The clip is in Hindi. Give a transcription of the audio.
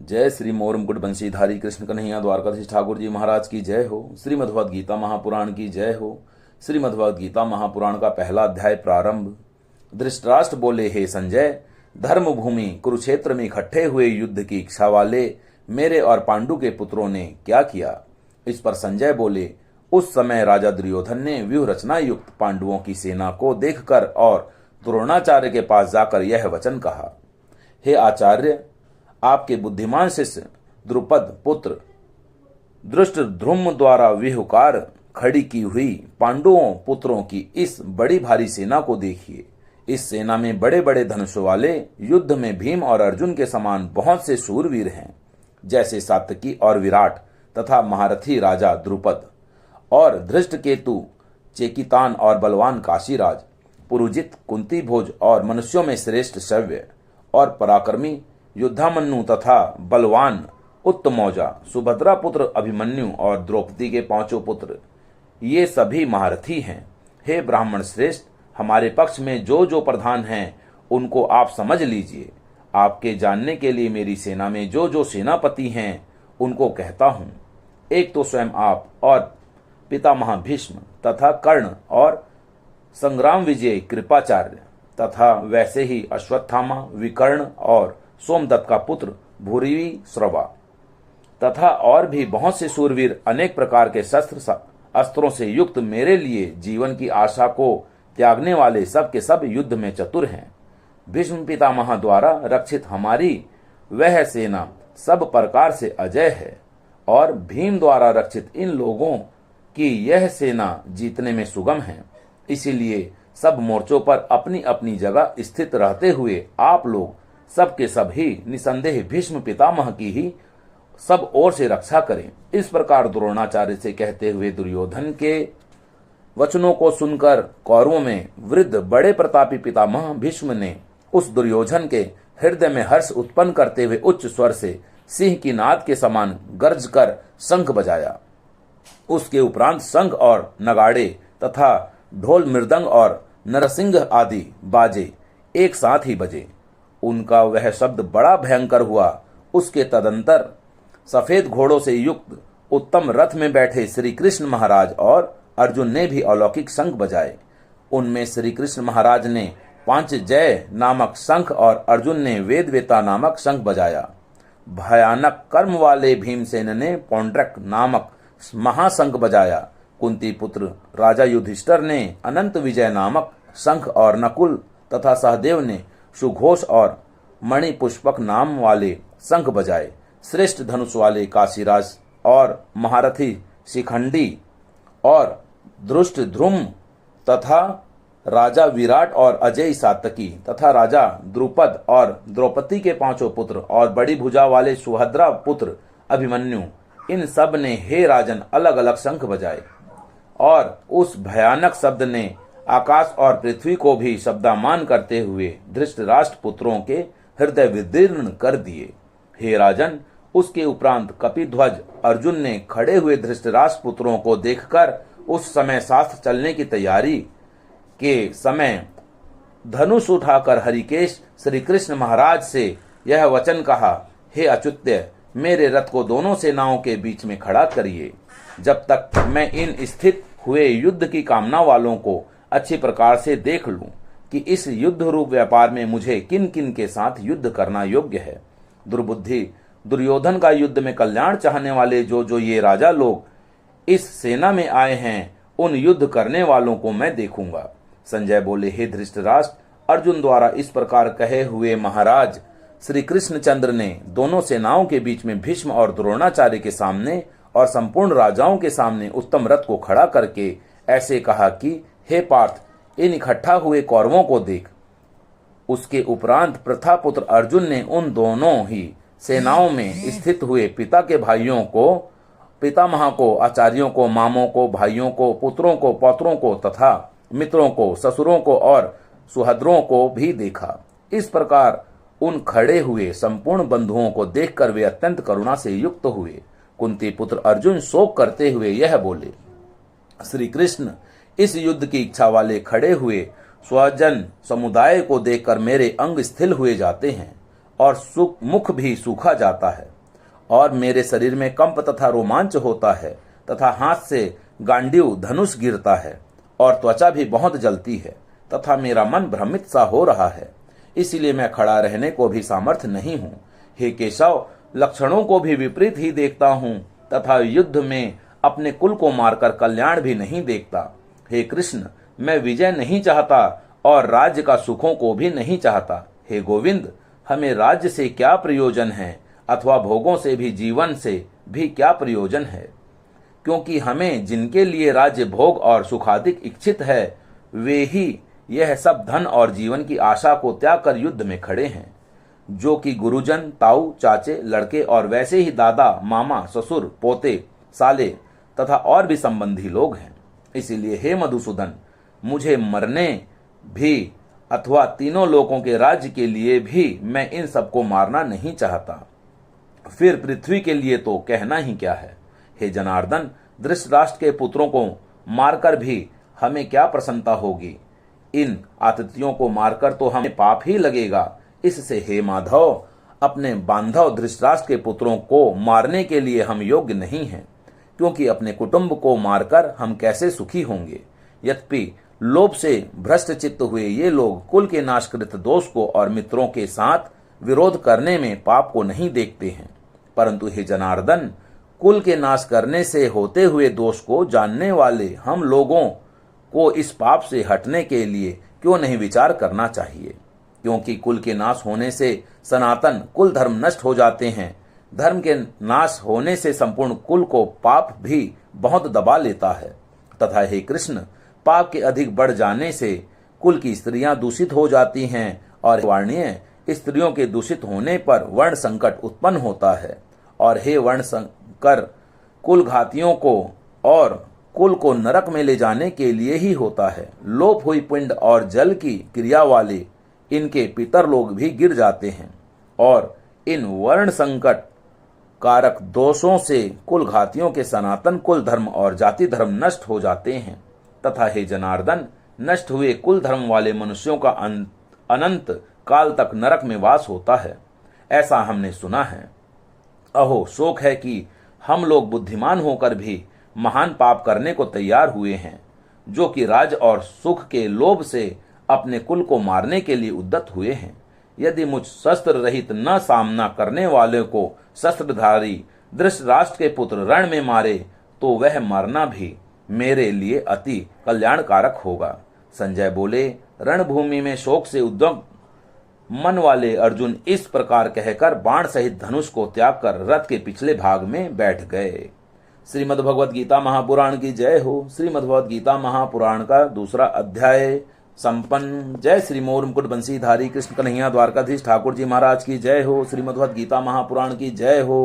जय श्री मोर मुकुट बंशीधारी कृष्ण कन्हैया द्वारकाधीश ठाकुर जी महाराज की जय हो। श्रीमद्भगवद गीता महापुराण की जय हो। श्रीमद्भगवद गीता महापुराण का पहला अध्याय प्रारंभ। धृतराष्ट्र बोले, हे संजय, धर्म भूमि कुरुक्षेत्र में इकट्ठे हुए युद्ध की इच्छा वाले मेरे और पांडु के पुत्रों ने क्या किया। इस पर संजय बोले, उस समय राजा दुर्योधन ने व्यूह रचना युक्त पांडवों की सेना को देखकर और द्रोणाचार्य के पास जाकर यह वचन कहा, हे आचार्य, आपके बुद्धिमान शिष्य द्रुपद पुत्र धृष्टद्युम्न द्वारा व्यूहकार खड़ी की हुई पांडवों पुत्रों की इस बड़ी भारी सेना को देखिए। इस सेना में बड़े बड़े धनुष वाले युद्ध में भीम और अर्जुन के समान बहुत से शूरवीर हैं, जैसे सात्यकी और विराट तथा महारथी राजा द्रुपद और धृष्टकेतु, चेकितान और बलवान काशीराज, पुरुजित, कुंती भोज और मनुष्यों में श्रेष्ठ शव्य और पराक्रमी युद्धामन्यु तथा बलवान उत्तमौजा, सुभद्रा पुत्र अभिमन्यु और द्रौपदी के पांचों पुत्र, ये सभी महारथी हैं। हे ब्राह्मण श्रेष्ठ, हमारे पक्ष में जो जो प्रधान हैं उनको आप समझ लीजिए। आपके जानने के लिए मेरी सेना में जो जो सेनापति हैं उनको कहता हूं। एक तो स्वयं आप और पितामह भीष्म तथा कर्ण और संग्राम विजय कृपाचार्य तथा वैसे ही अश्वत्थामा, विकर्ण और सोमदत्त का पुत्र भूरिवी श्रवा तथा और भी बहुत से सूरवीर अनेक प्रकार के शस्त्र अस्त्रों से युक्त मेरे लिए जीवन की आशा को त्यागने वाले सब के सब युद्ध में चतुर हैं। भीष्म पितामह द्वारा रक्षित हमारी वह सेना सब प्रकार से अजय है और भीम द्वारा रक्षित इन लोगों की यह सेना जीतने में सुगम है। इसीलिए सब मोर्चों पर अपनी अपनी जगह स्थित रहते हुए आप लोग सबके सब ही निसंदेह भीष्म पितामह की ही सब ओर से रक्षा करें। इस प्रकार द्रोणाचार्य से कहते हुए दुर्योधन के वचनों को सुनकर कौरवों में वृद्ध बड़े प्रतापी पितामह भीष्म ने उस दुर्योधन के हृदय में हर्ष उत्पन्न करते हुए उच्च स्वर से सिंह की नाद के समान गर्ज कर शंख बजाया। उसके उपरांत शंख और नगाड़े तथा ढोल, मृदंग और नरसिंह आदि बाजे एक साथ ही बजे। उनका वह शब्द बड़ा भयंकर हुआ। उसके तदंतर सफेद घोड़ों से युक्त उत्तम रथ में बैठे श्री कृष्ण महाराज और अर्जुन ने भी अलौकिक शंख बजाए। उनमें श्री कृष्ण महाराज ने पांच जय नामक शंख और अर्जुन ने वेदवेता नामक शंख बजाया। भयानक कर्म वाले भीमसेन ने पौंड्रक नामक महाशंख बजाया। कुंती पुत्र राजा युधिष्ठिर ने अनंत विजय नामक शंख और नकुल तथा सहदेव ने सुघोष और मणि पुष्पक नाम वाले शंख बजाए। श्रेष्ठ धनुष वाले काशीराज और महारथी शिखंडी और धृष्टद्युम्न तथा राजा विराट और अजय सात्यकी तथा राजा द्रुपद और द्रौपदी के पांचों पुत्र और बड़ी भुजा वाले सुभद्रा पुत्र अभिमन्यु, इन सब ने हे राजन अलग अलग शंख बजाए और उस भयानक शब्द ने आकाश और पृथ्वी को भी शब्दामान करते हुए धृतराष्ट्र पुत्रों के हृदय विदीर्ण कर दिए। हे राजन, उसके उपरांत कपिध्वज अर्जुन ने खड़े हुए धृतराष्ट्र पुत्रों को देखकर उस समय शास्त्र चलने की तैयारी के समय धनुष उठाकर हरिकेश श्री कृष्ण महाराज से यह वचन कहा, हे अच्युत्य, मेरे रथ को दोनों सेनाओं के बीच में खड़ा करिए, जब तक मैं इन स्थित हुए युद्ध की कामना वालों को अच्छी प्रकार से देख लूं कि इस युद्ध रूप व्यापार में मुझे किन किन के साथ युद्ध करना योग्य है। दुर्बुद्धि दुर्योधन का युद्ध में कल्याण चाहने वाले जो जो ये राजा लोग इस सेना में आए हैं, उन युद्ध करने वालों को मैं देखूंगा। संजय बोले, हे धृतराष्ट्र, अर्जुन द्वारा इस प्रकार कहे हुए महाराज श्री कृष्णचंद्र ने दोनों सेनाओं के बीच में भीष्म और द्रोणाचार्य के सामने और संपूर्ण राजाओं के सामने उत्तम रथ को खड़ा करके ऐसे कहा कि हे पार्थ, इन इकट्ठा हुए कौरवों को देख। उसके उपरांत प्रथापुत्र अर्जुन ने उन दोनों ही सेनाओं में स्थित हुए पिता के भाइयों को, पितामह को, आचार्यों को, मामों को, भाइयों को, पुत्रों को, पौत्रों को तथा मित्रों को, ससुरों को और सुहद्रों को भी देखा। इस प्रकार उन खड़े हुए संपूर्ण बंधुओं को देखकर वे अत्यंत करुणा से युक्त हुए। कुंती पुत्र अर्जुन शोक करते हुए यह बोले, श्री कृष्ण, इस युद्ध की इच्छा वाले खड़े हुए स्वजन समुदाय को देखकर मेरे अंग स्थिर हुए जाते हैं और मुख भी सूखा जाता है, और मेरे शरीर में कंप तथा रोमांच होता है, तथा हाथ से गांडीव धनुष गिरता है, और त्वचा भी बहुत जलती है, तथा मेरा मन भ्रमित सा हो रहा है। इसीलिए मैं खड़ा रहने को भी सामर्थ्य नहीं हूँ। हे केशव, लक्षणों को भी विपरीत ही देखता हूँ, तथा युद्ध में अपने कुल को मारकर कल्याण भी नहीं देखता। हे कृष्ण, मैं विजय नहीं चाहता और राज्य का सुखों को भी नहीं चाहता। हे गोविंद, हमें राज्य से क्या प्रयोजन है, अथवा भोगों से भी, जीवन से भी क्या प्रयोजन है? क्योंकि हमें जिनके लिए राज्य भोग और सुखाधिक इच्छित है, वे ही यह सब धन और जीवन की आशा को त्याग कर युद्ध में खड़े हैं, जो कि गुरुजन, ताऊ, चाचे, लड़के और वैसे ही दादा, मामा, ससुर, पोते, साले तथा और भी संबंधी लोग हैं। इसीलिए हे मधुसूदन, मुझे मरने भी अथवा तीनों लोकों के राज्य के लिए भी मैं इन सबको मारना नहीं चाहता। फिर पृथ्वी के लिए तो कहना ही क्या है। हे जनार्दन, धृतराष्ट्र के पुत्रों को मारकर भी हमें क्या प्रसन्नता होगी? इन आतिथियों को मारकर तो हमें पाप ही लगेगा। इससे हे माधव, अपने बांधव धृतराष्ट्र के पुत्रों को मारने के लिए हम योग्य नहीं हैं, क्योंकि अपने कुटुंब को मारकर हम कैसे सुखी होंगे। यद्यपि लोभ से भ्रष्ट चित्त हुए ये लोग कुल के नाशकृत दोष को और मित्रों के साथ विरोध करने में पाप को नहीं देखते हैं, परंतु हे जनार्दन, कुल के नाश करने से होते हुए दोष को जानने वाले हम लोगों को इस पाप से हटने के लिए क्यों नहीं विचार करना चाहिए? क्योंकि कुल के नाश होने से सनातन कुल धर्म नष्ट हो जाते हैं। धर्म के नाश होने से संपूर्ण कुल को पाप भी बहुत दबा लेता है। तथा हे कृष्ण, पाप के अधिक बढ़ जाने से कुल की स्त्रियां दूषित हो जाती हैं, और वर्णीय स्त्रियों के दूषित होने पर वर्ण संकट उत्पन्न होता है। और हे वर्ण संकर, कुल घातियों को और कुल को नरक में ले जाने के लिए ही होता है। लोप हुई पिंड और जल की क्रिया वाले इनके पितर लोग भी गिर जाते हैं, और इन वर्ण संकट कारक दोषों से कुल घातियों के सनातन कुल धर्म और जाति धर्म नष्ट हो जाते हैं। तथा हे जनार्दन, नष्ट हुए कुल धर्म वाले मनुष्यों का अनंत काल तक नरक में वास होता है, ऐसा हमने सुना है। अहो, शोक है कि हम लोग बुद्धिमान होकर भी महान पाप करने को तैयार हुए हैं, जो कि राज और सुख के लोभ से अपने कुल को मारने के लिए उद्यत हुए हैं। यदि मुझ शस्त्र रहित न सामना करने वाले को शस्त्रधारी धृतराष्ट्र के पुत्र रण में मारे, तो वह मरना भी मेरे लिए अति कल्याणकारक होगा। संजय बोले, रणभूमि में शोक से उद्विग्न मन वाले अर्जुन इस प्रकार कहकर बाण सहित धनुष को त्याग कर रथ के पिछले भाग में बैठ गए। श्रीमद् भगवद गीता महापुराण की जय हो। श्रीमद् भगवद गीता महापुराण का दूसरा अध्याय संपन्न। जय श्री मोर मुकुट बंसीधारी कृष्ण कन्हैया द्वारकाधीश ठाकुर जी महाराज की जय हो। श्रीमद् भगवद गीता महापुराण की जय हो।